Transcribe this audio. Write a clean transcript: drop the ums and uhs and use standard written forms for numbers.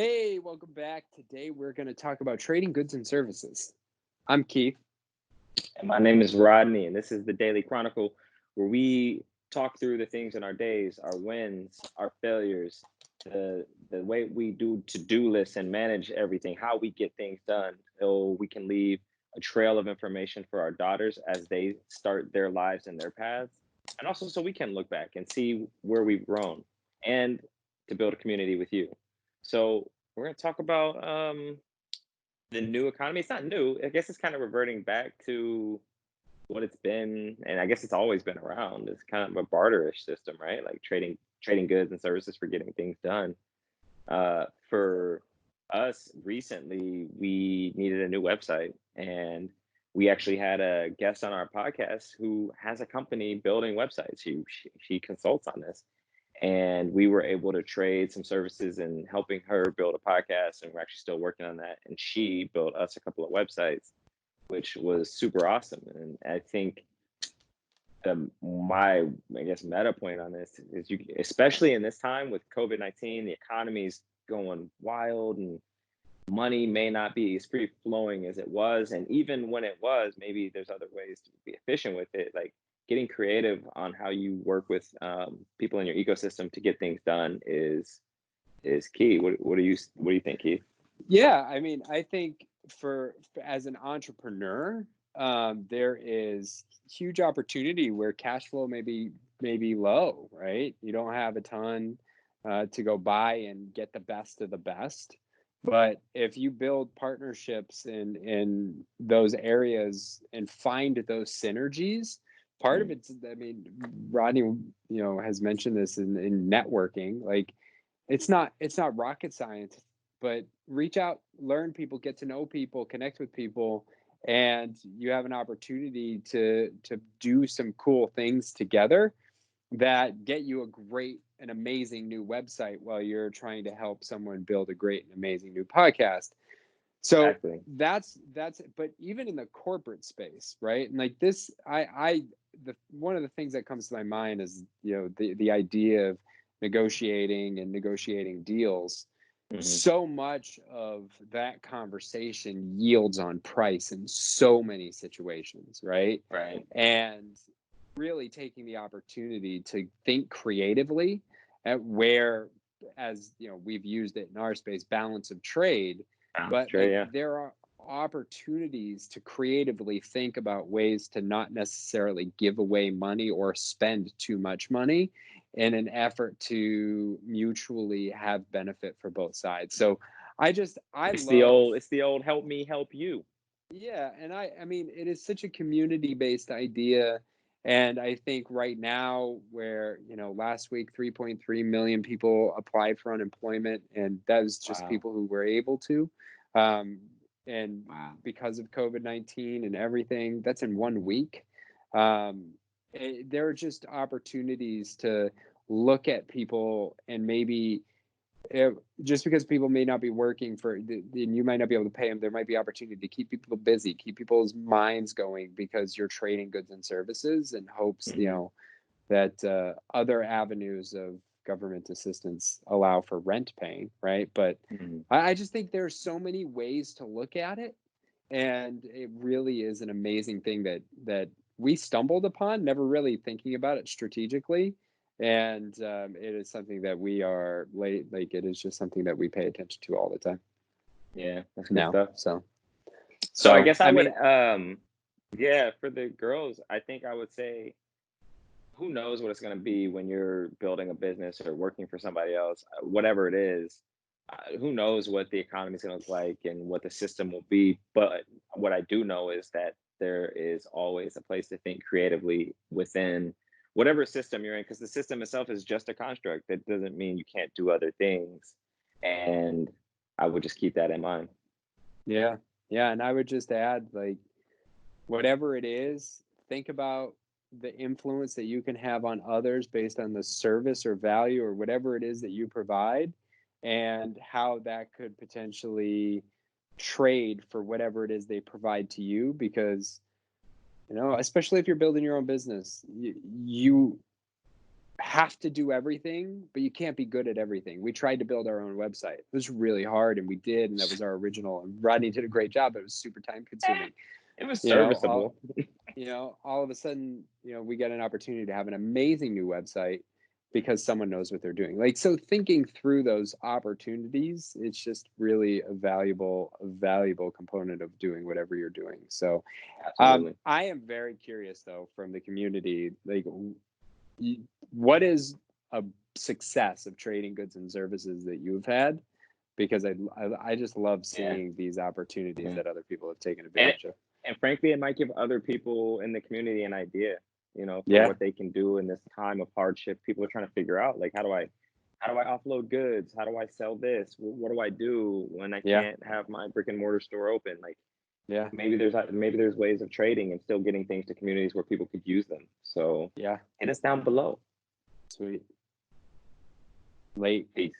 Hey, welcome back. Today we're going to talk about trading goods and services. I'm Keith. And my name is Rodney, and this is the Daily Chronicle, where we talk through the things in our days, our wins, our failures, the way we do to-do lists and manage everything, how we get things done, so we can leave a trail of information for our daughters as they start their lives and their paths, and also so we can look back and see where we've grown and to build a community with you. So we're going to talk about the new economy. It's not new. I guess it's kind of reverting back to what it's been, and I guess it's always been around. It's kind of a barterish system, right? Like trading goods and services for getting things done. For us recently, we needed a new website, and we actually had a guest on our podcast who has a company building websites. She consults on this, and we were able to trade some services and helping her build a podcast, and we're actually still working on that, and she built us a couple of websites, which was super awesome. And I think my I guess meta point on this is, you especially in this time with COVID-19, the economy's going wild, and money may not be as free flowing as it was. And even when it was, maybe there's other ways to be efficient with it, like getting creative on how you work with people in your ecosystem to get things done is key. What do you think, Keith? Yeah, I think as an entrepreneur, there is huge opportunity where cash flow may be low, right? You don't have a ton to go buy and get the best of the best. But if you build partnerships in those areas and find those synergies, part of Mm, it's, Rodney, has mentioned this in networking. Like, it's not rocket science, but reach out, learn people, get to know people, connect with people, and you have an opportunity to do some cool things together that get you an amazing new website while you're trying to help someone build a great and amazing new podcast. So exactly. that's but even in the corporate space, right? And like this, I the one of the things that comes to my mind is, the idea of negotiating deals. Hmm. So much of that conversation yields on price in so many situations, right? Right. And really taking the opportunity to think creatively at where, as we've used it in our space, balance of trade. But Trey, like, yeah. there are opportunities to creatively think about ways to not necessarily give away money or spend too much money in an effort to mutually have benefit for both sides. So I It's the love. old it's the old help me help you. Yeah, and I mean it is such a community-based idea, and I think right now, where, last week 3.3 million people applied for unemployment, and that was just Wow. people who were able to, um, and Wow. because of COVID-19 and everything, that's in 1 week. There are just opportunities to look at people, and maybe, uh, just because people may not be working and you might not be able to pay them, there might be opportunity to keep people busy, keep people's minds going, because you're trading goods and services, and hopes, Hmm. that other avenues of government assistance allow for rent paying, right? But Hmm. I just think there's so many ways to look at it, and it really is an amazing thing that we stumbled upon, never really thinking about it strategically. And it is something that we are late, like, it is just something that we pay attention to all the time Yeah, that's good now. stuff. So So I so guess I I would, mean, yeah, for the girls, I think I would say, who knows what it's going to be when you're building a business or working for somebody else, whatever it is. Who knows what the economy is going to look like and what the system will be. But what I do know is that there is always a place to think creatively within whatever system you're in, because the system itself is just a construct. That doesn't mean you can't do other things. And I would just keep that in mind. yeah, yeah, and I would just add, like, whatever it is, think about the influence that you can have on others based on the service or value or whatever it is that you provide, and how that could potentially trade for whatever it is they provide to you. Because, especially if you're building your own business, you have to do everything, but you can't be good at everything. We tried to build our own website. It was really hard, and we did, and that was our original. And Rodney did a great job, but it was super time Eh, consuming. it was You know, all serviceable. all of a sudden, we get an opportunity to have an amazing new website because someone knows what they're doing. Like, so thinking through those opportunities, it's just really a valuable component of doing whatever you're doing. So, Absolutely. I am very curious though from the community, like, what is a success of trading goods and services that you've had? Because I just love Yeah. seeing these opportunities Yeah. that other people have taken And advantage of. and frankly, it might give other people in the community an idea, for Yeah, what they can do in this time of hardship. People are trying to figure out, like, how do I offload goods? How do I sell this? What do I do when I yeah, can't have my brick and mortar store open? Like, yeah, maybe there's ways of trading and still getting things to communities where people could use them. So yeah. hit us down below. Sweet. Late. Peace.